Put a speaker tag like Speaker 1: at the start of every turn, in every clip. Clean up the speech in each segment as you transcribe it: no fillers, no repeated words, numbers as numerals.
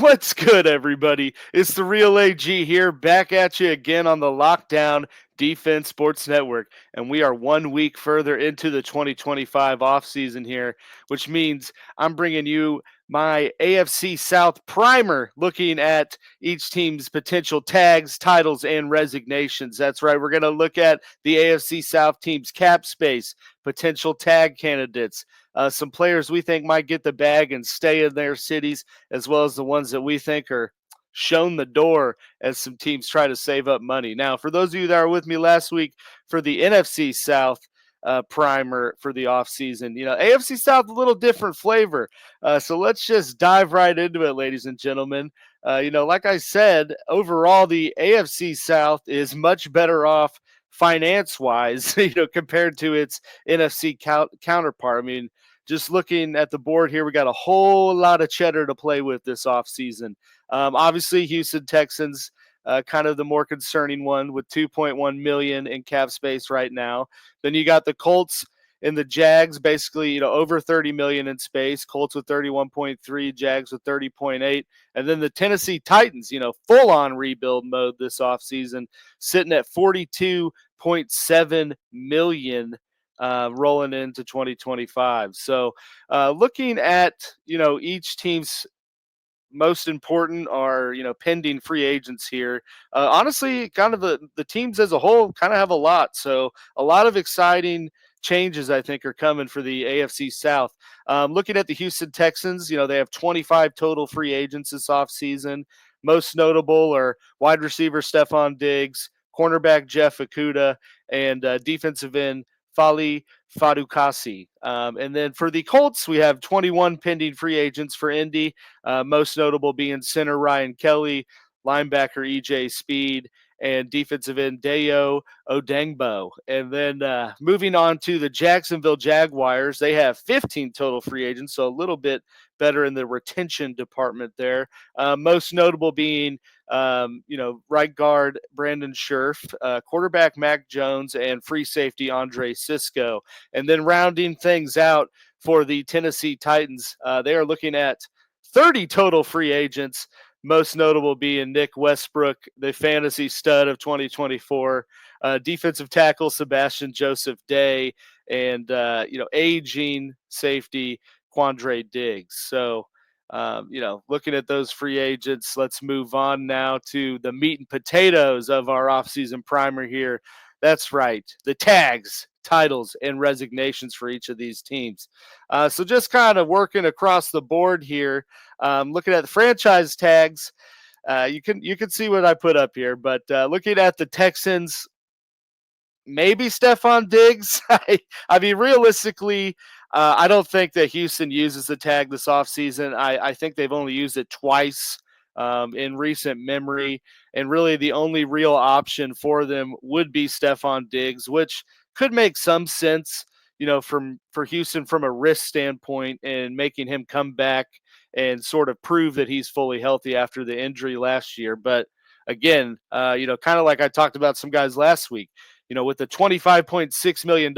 Speaker 1: What's good, everybody? It's the Real AG here, back at you again on the Lockdown Defense Sports Network. And we are 1 week further into the 2025 offseason here, which means I'm bringing you my AFC South primer looking at each team's potential tags, titles, and resignations. That's right. We're going to look at the AFC South team's cap space, potential tag candidates, some players we think might get the bag and stay in their cities, as well as the ones that we think are shown the door as some teams try to save up money. Now, for those of you that are with me last week for the NFC South primer for the offseason, AFC South, a little different flavor. So let's just dive right into it, ladies and gentlemen. Like I said, overall, the AFC South is much better off finance-wise, compared to its NFC counterpart. I mean, just looking at the board here, we got a whole lot of cheddar to play with this offseason. Obviously, Houston Texans, kind of the more concerning one with $2.1 million in cap space right now. Then you got the Colts and the Jags, basically, over $30 million in space. Colts with 31.3, Jags with 30.8, and then the Tennessee Titans, full on rebuild mode this offseason, sitting at 42.7 million. Rolling into 2025. So looking at, each team's most important are, pending free agents here. Honestly, kind of the teams as a whole kind of have a lot. So a lot of exciting changes, I think, are coming for the AFC South. Looking at the Houston Texans, they have 25 total free agents this offseason. Most notable are wide receiver Stephon Diggs, cornerback Jeff Okudah, and defensive end Fali Fadukasi. And then for the Colts, we have 21 pending free agents for Indy, most notable being center Ryan Kelly, linebacker EJ Speed, and defensive end Dayo Odengbo. And then moving on to the Jacksonville Jaguars, they have 15 total free agents, so a little bit better in the retention department there. Most notable being right guard Brandon Scherf, quarterback Mac Jones, and free safety Andre Cisco. And then rounding things out for the Tennessee Titans, they are looking at 30 total free agents, most notable being Nick Westbrook, the fantasy stud of 2024, defensive tackle Sebastian Joseph Day, and, aging safety Quandre Diggs. So, looking at those free agents, let's move on now to the meat and potatoes of our offseason primer here. That's right, the tags, titles, and resignations for each of these teams. So just kind of working across the board here, looking at the franchise tags, you can see what I put up here, but looking at the Texans, maybe Stephon Diggs. I mean, realistically, I don't think that Houston uses the tag this offseason. I think they've only used it twice in recent memory. And really the only real option for them would be Stephon Diggs, which could make some sense, for Houston from a risk standpoint and making him come back and sort of prove that he's fully healthy after the injury last year. But again, kind of like I talked about some guys last week, with the $25.6 million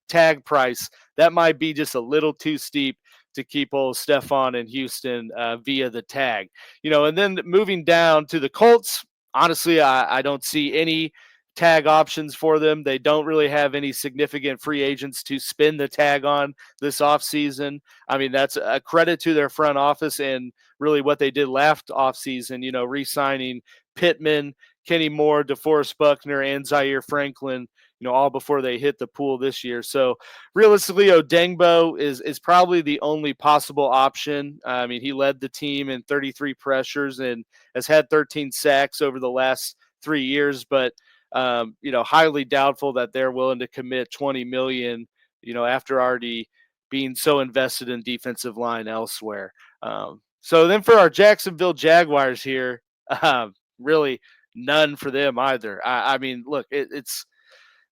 Speaker 1: tag price, that might be just a little too steep to keep old Stephon in Houston via the tag. And then moving down to the Colts, honestly, I don't see any tag options for them. They don't really have any significant free agents to spin the tag on this offseason. I mean, that's a credit to their front office and really what they did last offseason, re-signing Pittman, Kenny Moore, DeForest Buckner, and Zaire Franklin, all before they hit the pool this year. So realistically, Odengbo is probably the only possible option. I mean, he led the team in 33 pressures and has had 13 sacks over the last 3 years, but highly doubtful that they're willing to commit 20 million, after already being so invested in defensive line elsewhere. So then for our Jacksonville Jaguars here, really none for them either. I mean, look,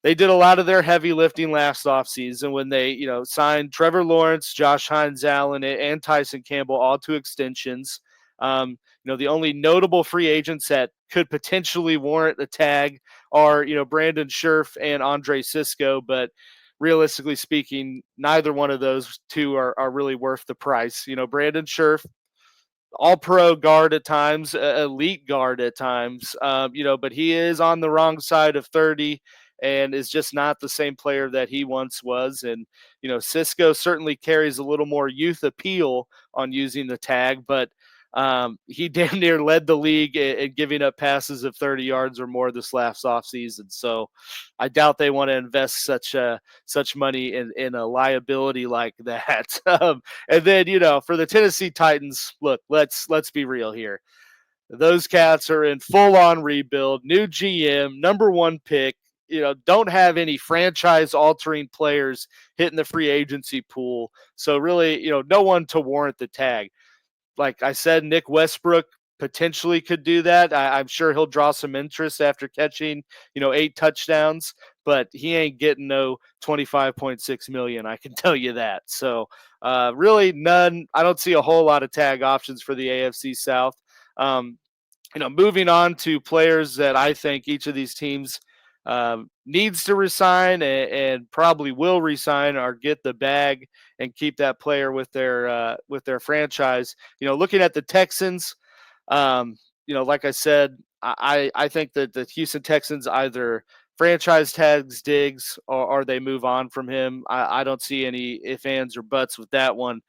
Speaker 1: they did a lot of their heavy lifting last offseason when they, signed Trevor Lawrence, Josh Hines Allen, and Tyson Campbell, all to extensions. The only notable free agents that could potentially warrant a tag are, Brandon Scherf and Andre Cisco, but realistically speaking, neither one of those two are really worth the price. Brandon Scherf, all pro guard at times, elite guard at times, but he is on the wrong side of 30 and is just not the same player that he once was. And, Cisco certainly carries a little more youth appeal on using the tag, but he damn near led the league in giving up passes of 30 yards or more this last offseason. So I doubt they want to invest such money in a liability like that. And then, for the Tennessee Titans, look, let's be real here. Those cats are in full on rebuild, new GM, number one pick. Don't have any franchise altering players hitting the free agency pool. So really, no one to warrant the tag. Like I said, Nick Westbrook potentially could do that. I'm sure he'll draw some interest after catching, 8 touchdowns, but he ain't getting no 25.6 million. I can tell you that. So really none. I don't see a whole lot of tag options for the AFC South. Um, moving on to players that I think each of these teams needs to resign and probably will resign or get the bag and keep that player with their franchise. Looking at the Texans, like I said, I think that the Houston Texans either franchise tags Diggs or they move on from him. I don't see any ifs, ands, or buts with that one.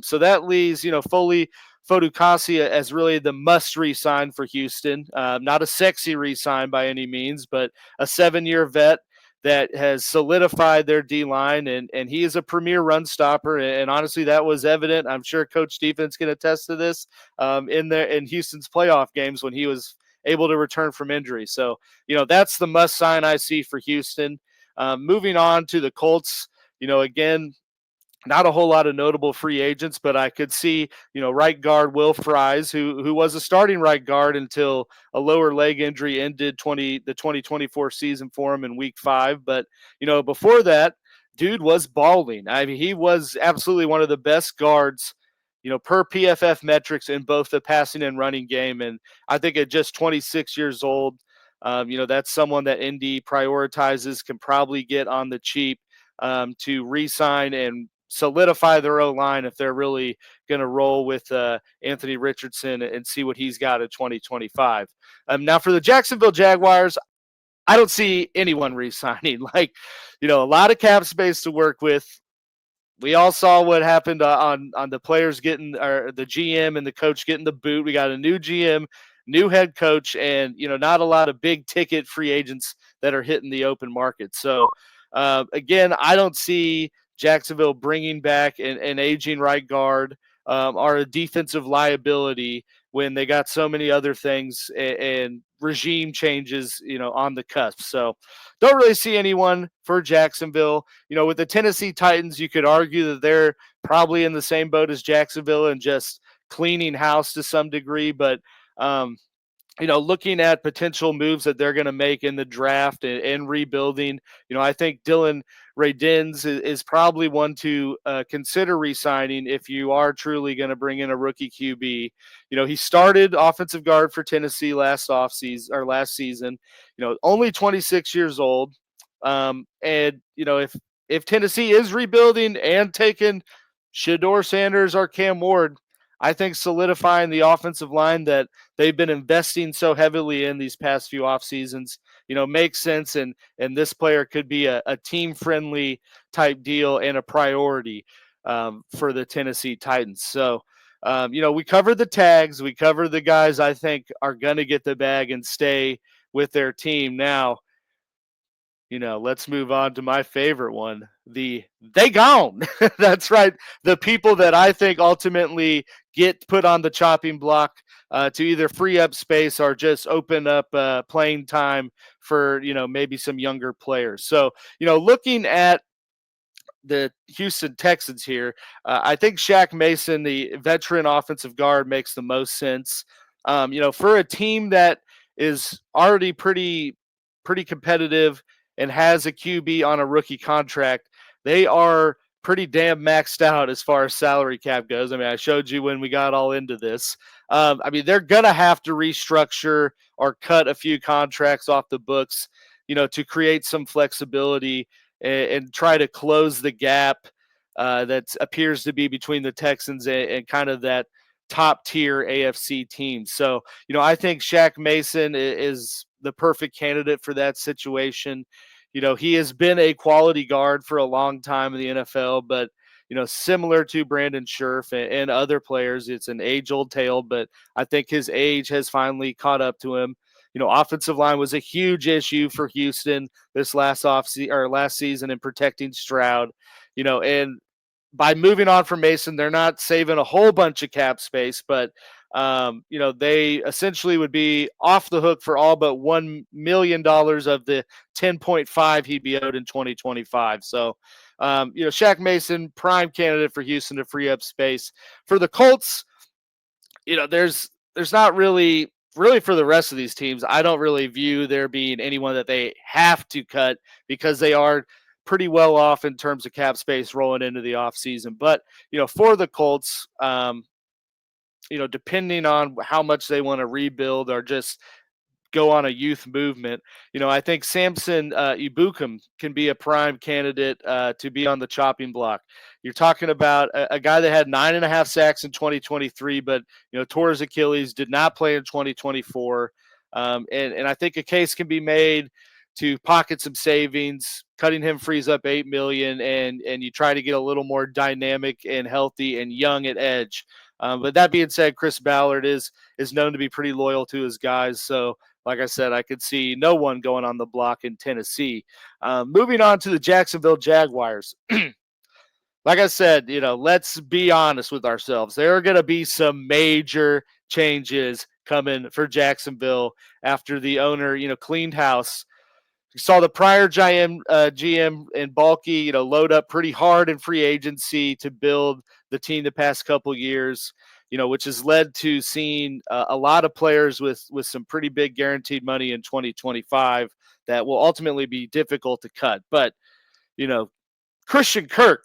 Speaker 1: So that leaves, Foley Fodukasi as really the must re-sign for Houston. Not a sexy re-sign by any means, but a 7-year vet that has solidified their D-line, and he is a premier run stopper. And honestly, that was evident. I'm sure Coach Stevens can attest to this in Houston's playoff games when he was able to return from injury. So, that's the must sign I see for Houston. Moving on to the Colts, again, not a whole lot of notable free agents, but I could see, right guard Will Fries, who was a starting right guard until a lower leg injury ended the 2024 season for him in week 5. But, before that, dude was balling. I mean, he was absolutely one of the best guards, per PFF metrics in both the passing and running game. And I think at just 26 years old, that's someone that Indy prioritizes, can probably get on the cheap to re-sign and solidify their O-line if they're really going to roll with Anthony Richardson and see what he's got in 2025. Now for the Jacksonville Jaguars, I don't see anyone re-signing. A lot of cap space to work with. We all saw what happened on the players getting, or the GM and the coach getting the boot. We got a new GM, new head coach, and not a lot of big ticket free agents that are hitting the open market. So again, I don't see Jacksonville bringing back an aging right guard or a defensive liability when they got so many other things and regime changes, on the cusp. So don't really see anyone for Jacksonville. With the Tennessee Titans, you could argue that they're probably in the same boat as Jacksonville and just cleaning house to some degree. But looking at potential moves that they're going to make in the draft and rebuilding, I think Dylan Radins is probably one to consider re-signing if you are truly going to bring in a rookie QB. He started offensive guard for Tennessee last season. Only 26 years old, and if Tennessee is rebuilding and taking Shador Sanders or Cam Ward, I think solidifying the offensive line that they've been investing so heavily in these past few off seasons, makes sense. And this player could be a team friendly type deal and a priority for the Tennessee Titans. So, we covered the tags, we covered the guys I think are going to get the bag and stay with their team. Now, let's move on to my favorite one. They gone. That's right. The people that I think ultimately get put on the chopping block to either free up space or just open up playing time for, maybe some younger players. So, looking at the Houston Texans here, I think Shaq Mason, the veteran offensive guard, makes the most sense. For a team that is already pretty competitive and has a QB on a rookie contract, they are pretty damn maxed out as far as salary cap goes. I mean, I showed you when we got all into this. They're going to have to restructure or cut a few contracts off the books, to create some flexibility and try to close the gap that appears to be between the Texans and kind of that top tier AFC teams. So, I think Shaq Mason is the perfect candidate for that situation. He has been a quality guard for a long time in the NFL, but similar to Brandon Scherf and other players, it's an age-old tale. But I think his age has finally caught up to him. Offensive line was a huge issue for Houston this last season in protecting Stroud. And by moving on from Mason, they're not saving a whole bunch of cap space, but they essentially would be off the hook for all but $1 million of the 10.5 he'd be owed in 2025. So, Shaq Mason, prime candidate for Houston to free up space. For the Colts, there's not really for the rest of these teams. I don't really view there being anyone that they have to cut because they are pretty well off in terms of cap space rolling into the offseason. But, for the Colts, depending on how much they want to rebuild or just go on a youth movement, I think Samson Ibukam can be a prime candidate to be on the chopping block. You're talking about a guy that had 9.5 sacks in 2023, but tore his Achilles, did not play in 2024, and I think a case can be made to pocket some savings. Cutting him frees up $8 million, and you try to get a little more dynamic and healthy and young at edge. But that being said, Chris Ballard is known to be pretty loyal to his guys. So, like I said, I could see no one going on the block in Tennessee. Moving on to the Jacksonville Jaguars. Like I said, let's be honest with ourselves. There are going to be some major changes coming for Jacksonville after the owner, cleaned house. You saw the prior GM and Balky, load up pretty hard in free agency to build the team the past couple years, which has led to seeing a lot of players with some pretty big guaranteed money in 2025 that will ultimately be difficult to cut. But, Christian Kirk,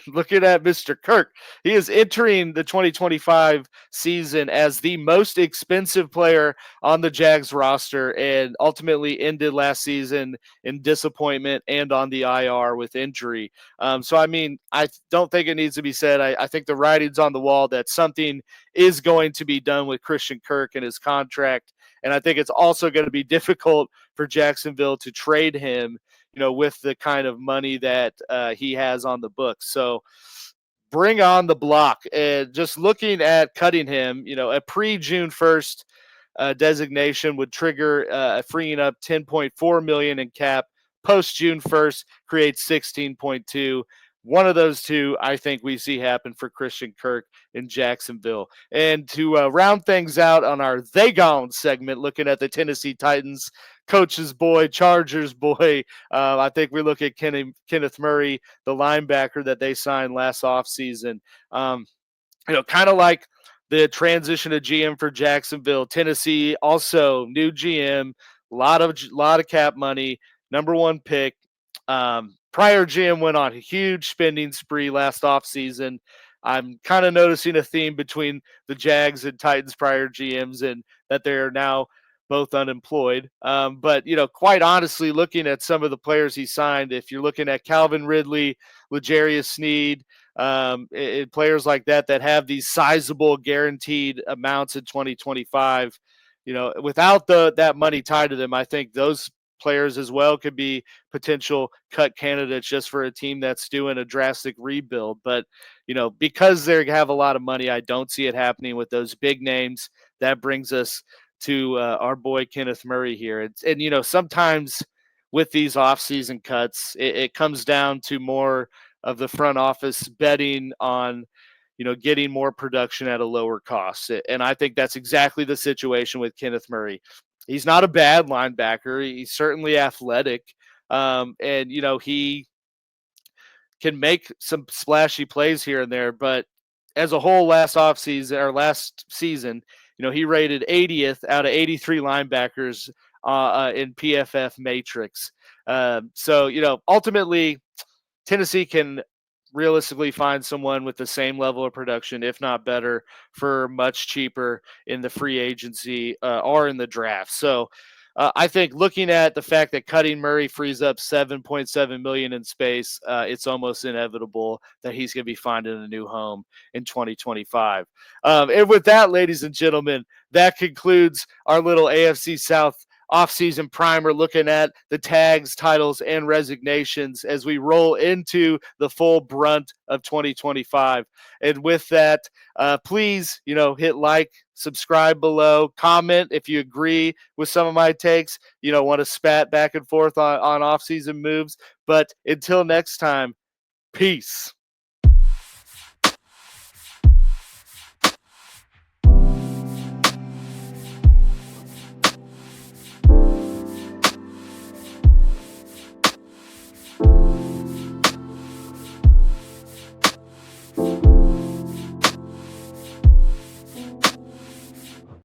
Speaker 1: looking at Mr. Kirk, he is entering the 2025 season as the most expensive player on the Jags roster and ultimately ended last season in disappointment and on the IR with injury. So, I don't think it needs to be said. I think the writing's on the wall that something is going to be done with Christian Kirk and his contract. And I think it's also going to be difficult for Jacksonville to trade him with the kind of money that he has on the books. So bring on the block. And just looking at cutting him, a pre-June 1st designation would trigger freeing up $10.4 million in cap. Post-June 1st creates 16.2. One of those two, I think we see happen for Christian Kirk in Jacksonville. And to round things out on our They Gone segment, looking at the Tennessee Titans, coach's boy, Chargers boy, I think we look at Kenneth Murray, the linebacker that they signed last offseason. Kind of like the transition to GM for Jacksonville. Tennessee also new GM, lot of cap money, number one pick. Prior GM went on a huge spending spree last offseason. I'm kind of noticing a theme between the Jags and Titans prior GMs, and that they're now both unemployed. But, quite honestly, looking at some of the players he signed, if you're looking at Calvin Ridley, L'Jarius Sneed, players like that have these sizable guaranteed amounts in 2025, without that money tied to them, I think those players as well could be potential cut candidates just for a team that's doing a drastic rebuild. But, because they have a lot of money, I don't see it happening with those big names. That brings us to our boy Kenneth Murray here. And sometimes with these offseason cuts, it comes down to more of the front office betting on, getting more production at a lower cost. And I think that's exactly the situation with Kenneth Murray. He's not a bad linebacker. He's certainly athletic. And, he can make some splashy plays here and there. But as a whole, last season, he rated 80th out of 83 linebackers in PFF Matrix. So, ultimately, Tennessee can realistically find someone with the same level of production, if not better, for much cheaper in the free agency or in the draft. So I think looking at the fact that cutting Murray frees up 7.7 million in space, it's almost inevitable that he's going to be finding a new home in 2025. And with that, ladies and gentlemen, that concludes our little AFC South offseason primer, looking at the tags, titles, and resignations as we roll into the full brunt of 2025. And with that, please, hit like, subscribe below, comment if you agree with some of my takes, want to spat back and forth on offseason moves. But until next time, peace.